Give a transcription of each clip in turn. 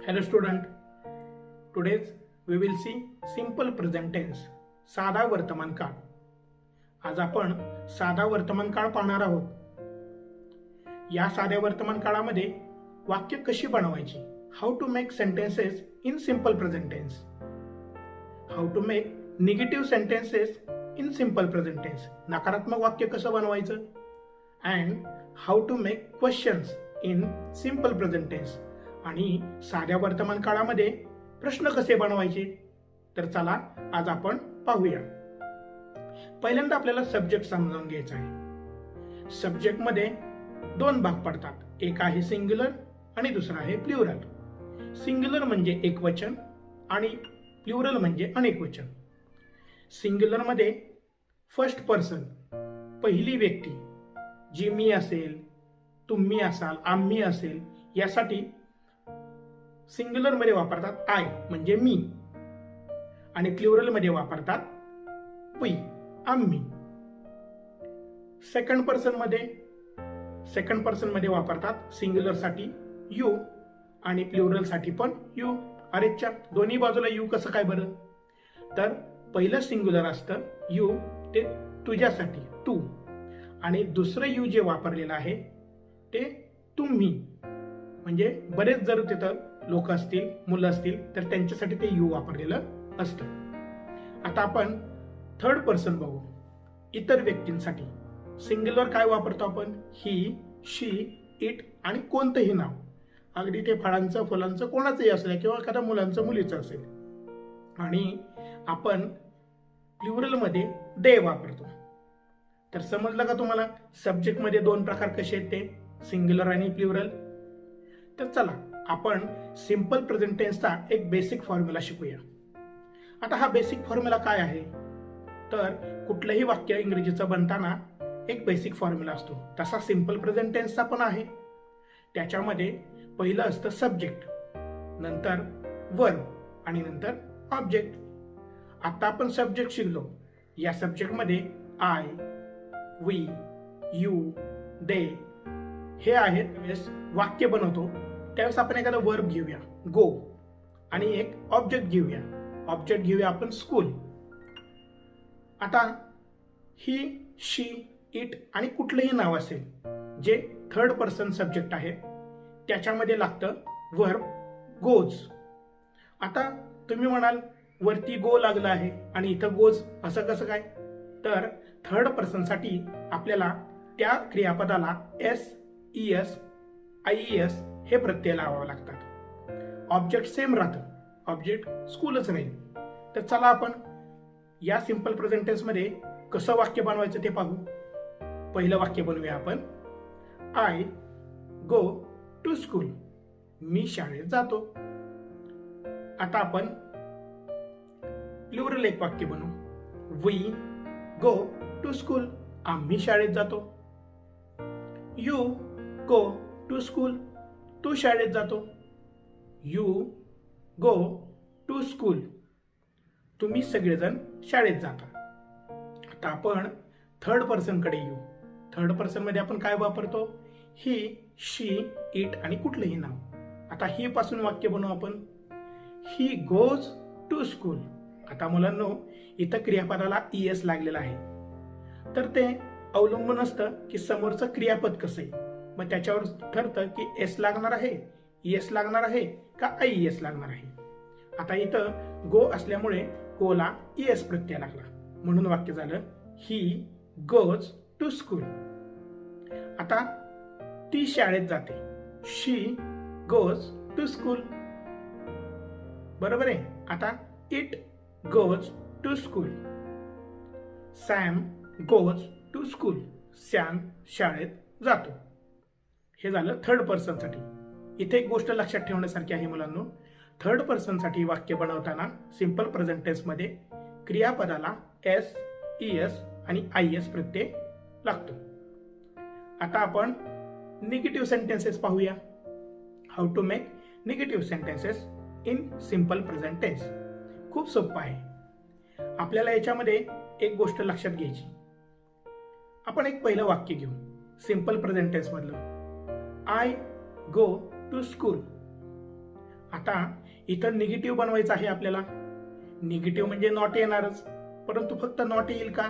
Hello student, today we will see simple present tense, साधा वर्तमान काळ. आज आपण साधा वर्तमान काळ पाहणार आहोत. या साध्या वर्तमान काळामध्ये वाक्य कशी बनवायची, how to make sentences in simple present tense, how to make negative sentences in simple present tense, नकारात्मक वाक्य कसं बनवायचं, and how to make questions in simple present tense, आणि साध्या वर्तमान काळामध्ये प्रश्न कसे बनवायचे. तर चला आज आपण पाहूया. पहिल्यांदा आपल्याला सब्जेक्ट समजावून घ्यायचा आहे. सब्जेक्ट मध्ये दोन भाग पडतात, एक आहे सिंग्युलर आणि दुसरा आहे प्लुरल. सिंग्युलर म्हणजे एकवचन आणि प्लुरल म्हणजे अनेकवचन. सिंग्युलर मध्ये फर्स्ट पर्सन, पहिली व्यक्ती, जी मी असेल, तुम्ही असाल, आम्ही असेल, यासाठी सिंग्युलर मध्ये वापरतात आय म्हणजे मी, आणि प्लुरल मध्ये वापरतात वी आम्ही. सेकंड पर्सन मध्ये वापरतात सिंग्युलर साठी यू आणि प्लुरल साठी पण यू. अरेच्या दोन्ही बाजूला यू कसं काय बरं, तर पहिलं सिंग्युलर असतं यू, ते तुझ्यासाठी तू, आणि दुसरं यू जे वापरलेलं आहे ते तुम्ही, म्हणजे बरेच जर तिथं लोक असतील, मुलं असतील, तर त्यांच्यासाठी ते यू वापरलेलं असतं. आता आपण थर्ड पर्सन बघू. इतर व्यक्तींसाठी सिंग्युलर काय वापरतो आपण, ही, शी, इट आणि कोणतंही नाव, अगदी ते फळांचं, फुलांचं, कोणाचंही असेल किंवा एखाद्या मुलांचं, मुलीचं असेल. आणि आपण प्लुरल मध्ये दे वापरतो. तर समजलं का तुम्हाला सब्जेक्ट मध्ये दोन प्रकार कसे आहेत ते, सिंग्युलर आणि प्लुरल. तर चला आपण सिंपल प्रेझेंट टेन्सचा एक बेसिक फॉर्म्युला शिकूया. आता हा बेसिक फॉर्म्युला काय आहे, तर कुठलंही वाक्य इंग्रजीचं बनताना एक बेसिक फॉर्म्युला असतो, तसा सिंपल प्रेझेंट टेन्सचा पण आहे. त्याच्यामध्ये पहिलं असतं सब्जेक्ट, नंतर वर्ब आणि नंतर ऑब्जेक्ट. आता आपण सब्जेक्ट शिकलो. या सब्जेक्टमध्ये आय, वी, यू, दे हे आहेत. वाक्य बनवतो त्यावेळेस आपण एखादा वर्ब घेऊया गो, आणि एक ऑब्जेक्ट घेऊया आपण स्कूल. आता ही, शी, इट आणि कुठलंही नाव असेल जे थर्ड पर्सन सब्जेक्ट आहे त्याच्यामध्ये लागतं वर्ब गोज. आता तुम्ही म्हणाल वरती गो लागलं आहे आणि इथं गोज असं कसं काय, तर थर्ड पर्सन साठी आपल्याला त्या क्रियापदाला एस, ईएस, आयईएस हे प्रत्यय लावावं लागतात. ऑब्जेक्ट सेम राहतं, ऑब्जेक्ट स्कूलच राहील. तर चला आपण या सिंपल प्रेझेंट टेन्स मध्ये कसं वाक्य बनवायचं ते पाहू. पहिलं वाक्य बनवूया आपण, आय गो टू स्कूल, मी शाळेत जातो. आता आपण प्लुरल एक वाक्य बनवू, वी गो टू स्कूल, आम्ही शाळेत जातो. यू गो टू स्कूल, तू शाळेत जातो. यू गो टू स्कूल, तुम्ही सगळेजण शाळेत जाता. आता आपण थर्ड पर्सन कडे येऊ. थर्ड पर्सन मध्ये आपण काय वापरतो, ही, शी, इट आणि कुठलंही नाव. आता ही पासून वाक्य बनवू आपण, ही गोज टू स्कूल. आता मुलांनो इथं क्रियापदाला ईएस लागलेला आहे, तर ते अवलंबून असतं की समोरचं क्रियापद कसं आहे. मग त्याच्यावर ठरतं की एस लागणार आहे, ईएस लागणार आहे का आयईएस लागणार आहे. आता इथं गो असल्यामुळे गोला ईएस प्रत्यय लागला, म्हणून वाक्य झालं ही गोज टू स्कूल. आता ती शाळेत जाते, शी गोज टू स्कूल, बरोबर आहे. आता it goes to school, Sam goes to school, Sam शाळेत जातो. हे झालं थर्ड पर्सन साठी. इथे एक गोष्ट लक्षात ठेवण्यासारखी आहे मुलांनो, थर्ड पर्सन साठी वाक्य बनवताना सिंपल प्रेझेंट टेन्स मध्ये क्रियापदाला एस, ईएस आणि आयएस प्रत्यय लागतो. आता आपण निगेटिव्ह सेंटेन्सेस पाहूया. How to make negative sentences in simple present tense. खूप सोपं आहे. आपल्याला याच्यामध्ये एक गोष्ट लक्षात घ्यायची. आपण एक पहिलं वाक्य घेऊ सिंपल प्रेझेंट टेन्स मधलं, आय गो टू स्कूल. आता इथं निगेटिव्ह बनवायचं आहे आपल्याला. निगेटिव्ह म्हणजे नॉट येणारच, परंतु फक्त नॉट येईल का,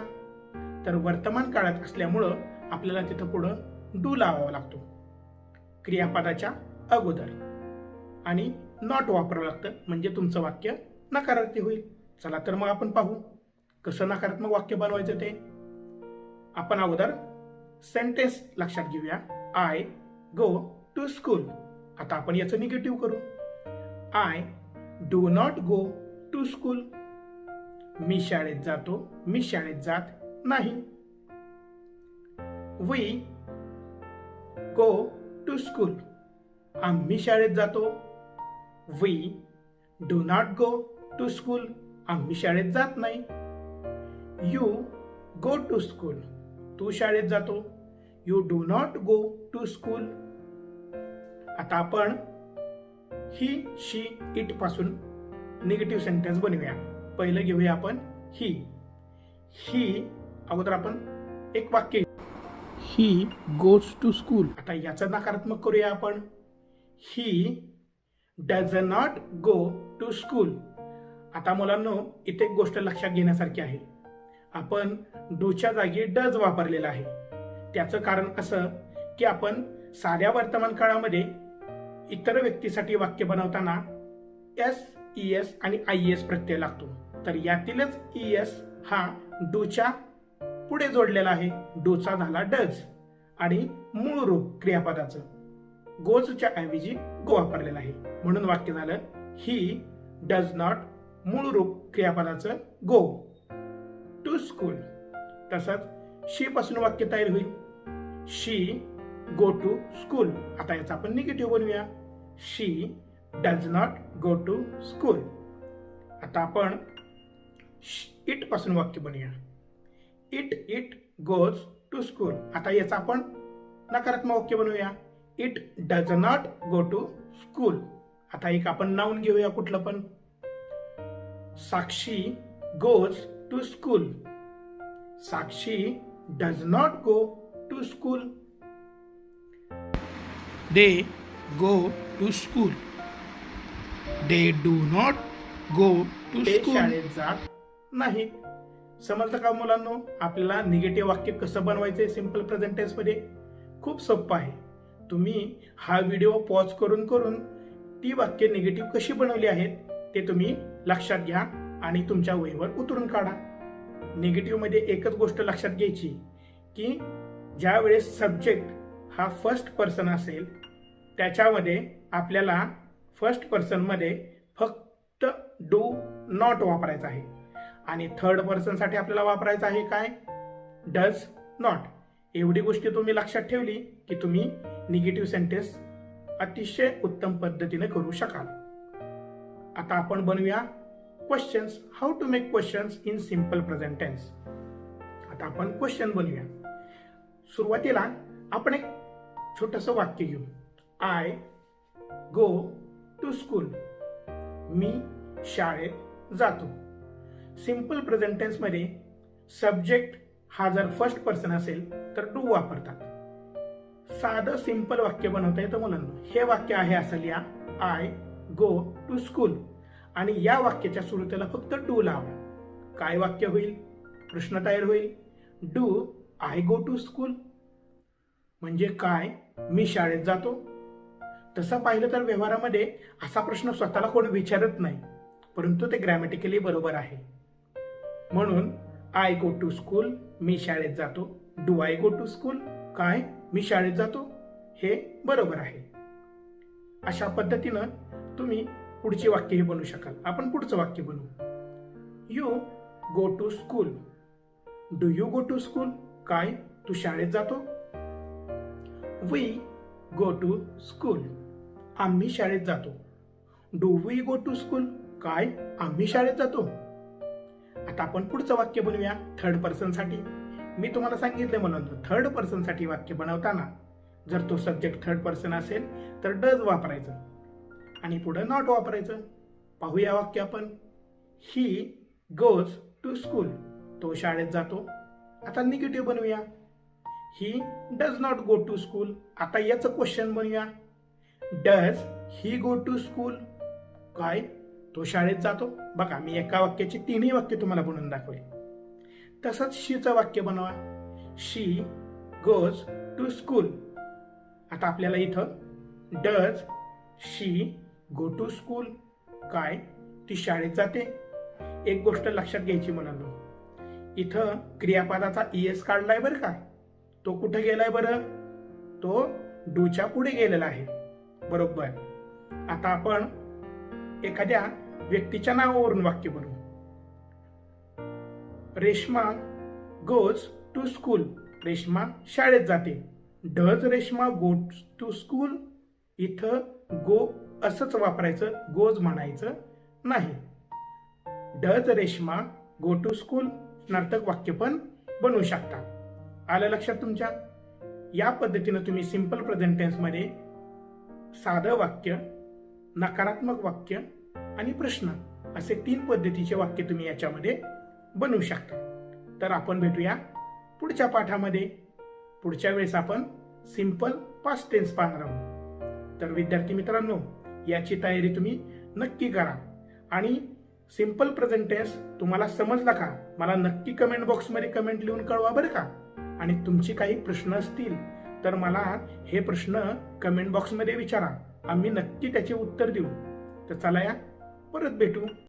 तर वर्तमान काळात असल्यामुळं आपल्याला तिथं पुढं डू लावावा लागतो क्रियापदाच्या अगोदर, आणि नॉट वापरावं लागतं, म्हणजे तुमचं वाक्य नकारार्थी होईल. चला तर मग आपण पाहू कसं नकारात्मक वाक्य बनवायचं ते. आपण अगोदर सेंटेन्स लक्षात घेऊया. I go to school. आता आपण याचं निगेटिव्ह करू. I do not go to school. मी शाळेत जातो, मी शाळेत जात नाही. We go to school. आम्ही शाळेत जातो. We do not go to school. आम्ही शाळेत जात नाही. You go to school. तू शाळेत जातो. You do not go to school. आता आपण ही, शी, इट पासून निगेटिव्ह सेंटेन्स बनवूया. पहिलं घेऊया आपण ही. ही अगोदर आपण एक वाक्य, ही गोज टू स्कूल. आता याचं नकारात्मक करूया आपण. He does not go to school. आता मुलांनो, इथे एक गोष्ट लक्षात घेण्यासारखी आहे. आपण डूच्या जागी डज वापरलेला आहे. त्याचं कारण असं की आपण साध्या वर्तमान काळामध्ये इतर व्यक्तीसाठी वाक्य बनवताना एस, ईएस आणि आयएस प्रत्यय लागतो. तर यातीलच ईएस हा डूच्या पुढे जोडलेला आहे. डूचा झाला डज आणि मूळ रूप क्रियापदाचं गोजच्या ऐवजी गो वापरलेलं आहे, म्हणून वाक्य झालं ही डज नॉट, मूळ रूप क्रियापदाचं गो टू स्कूल. तसंच शी पासून वाक्य तयार होईल. She go to school. आता याचा आपण निगेटिव्ह बनवूया. She does not go to school. आता आपण इट पासून वाक्य बनवूया. It goes to school. आता याचा आपण नकारात्मक वाक्य बनवूया. It does not go to school. आता एक आपण नाउन घेऊया कुठलं पण. Sakshi goes to school. Sakshi does not go to school. They go to school. They do not go to school. शाळेत जात नाही. समजलं का मुलांनो? आपल्याला निगेटिव्ह वाक्य कसं बनवायचंय सिंपल प्रेझेंट टेन्स मध्ये? खूप सोपं आहे. तुम्ही हा व्हिडिओ पॉज करून करून ती वाक्य निगेटिव्ह कशी बनवली आहेत ते तुम्ही लक्षात घ्या आणि तुमच्या वहीवर उतरून काढा. निगेटिव्ह मध्ये एकच गोष्ट लक्षात घ्यायची की ज्या वेळेस सब्जेक्ट हा फर्स्ट पर्सन असेल त्याच्यामध्ये आपल्याला फर्स्ट पर्सन मध्ये फक्त डू नॉट वापरायचा आहे, आणि थर्ड पर्सन साठी आपल्याला वापरायचं आहे काय? Does not. एवढी गोष्टी तुम्ही लक्षात ठेवली की तुम्ही निगेटिव्ह सेंटेन्स अतिशय उत्तम पद्धतीने करू शकाल. आता आपण बनवूया questions. How to make questions in simple present tense. आता आपण क्वेश्चन बनवूया. सुरुवातीला आपण एक छोटंसं वाक्य घेऊ. I go to school. मी शाळेत जातो. सिंपल प्रेझेंट टेन्स मध्ये सब्जेक्ट हा जर फर्स्ट पर्सन असेल तर डू वापरतात. साधं सिंपल वाक्य बनवता येतं मुलांना. हे वाक्य आहे असं लिहा, आय गो टू स्कूल, आणि या वाक्याच्या सुरुवातीला फक्त डू लावा. काय वाक्य होईल? प्रश्न तयार होईल. Do I go to school म्हणजे काय? मी शाळेत जातो. तसं पाहिलं तर व्यवहारामध्ये असा प्रश्न स्वतःला कोण विचारत नाही, परंतु ते ग्रॅमॅटिकली बरोबर आहे. म्हणून आय गो टू स्कूल, मी शाळेत जातो. Do I go to school, काय? मी शाळेत जातो, हे बरोबर आहे. अशा पद्धतीनं तुम्ही पुढची वाक्य हे बनवू शकाल. आपण पुढचं वाक्य बनवू. You go to school. Do you go to school, काय? तू शाळेत जातो. वी गो टू स्कूल, आम्ही शाळेत जातो. Do we go to school, काय? आम्ही शाळेत जातो. आता आपण पुढचं वाक्य बनवूया थर्ड पर्सन साठी. मी तुम्हाला सांगितलं म्हणून थर्ड पर्सन साठी वाक्य बनवताना जर तो सब्जेक्ट थर्ड पर्सन असेल तर डज वापरायचं आणि पुढे नॉट वापरायचं. पाहूया वाक्य आपण. ही गोज टू स्कूल, तो शाळेत जातो. आता निगेटिव्ह बनवूया. He does not go to school. आता याचं क्वेश्चन बनवूया. Does he go to school, काय? तो शाळेत जातो. बघा, मी एका वाक्याची तिन्ही वाक्य तुम्हाला बनवून दाखवले. तसंच शीचं वाक्य बनवा. She goes to school. आता आपल्याला इथं does she go to school? काय? ती शाळेत जाते? एक गोष्ट लक्षात घ्यायची मुलांनो, इथं क्रियापदाचा ईएस काढलाय बरं का. तो कुठे गेलाय बरं? तो डूच्या पुढे गेलेला आहे. बरोबर. आता आपण एखाद्या व्यक्तीच्या नावावरून वाक्य बनवू. Reshma goes to school. Reshma शाळेत जाते. Does Reshma go to school? इथं गो असंच वापरायचं, गोज म्हणायचं नाही. Does Reshma go to school नर्तक वाक्य पण बनवू शकता. आलं लक्षात तुमच्या? या पद्धतीनं तुम्ही सिंपल प्रेझेंट टेन्स मध्ये साधं वाक्य, नकारात्मक वाक्य आणि प्रश्न असे 3 पद्धतीचे वाक्य तुम्ही याच्यामध्ये बनवू शकता. तर आपण भेटूया पुढच्या पाठामध्ये. पुढच्या वेळेस आपण सिंपल पास्ट टेन्स पाहणार आहोत. तर विद्यार्थी मित्रांनो, याची तयारी तुम्ही नक्की करा. आणि सिंपल प्रेझेंट टेन्स तुम्हाला समजला का? मला नक्की कमेंट बॉक्समध्ये कमेंट लिहून कळवा बरं का. आणि तुमचे काही प्रश्न असतील तर मला हे प्रश्न कमेंट बॉक्समध्ये विचारा. आम्ही नक्की त्याचे उत्तर देऊ. तर चला या, परत भेटू.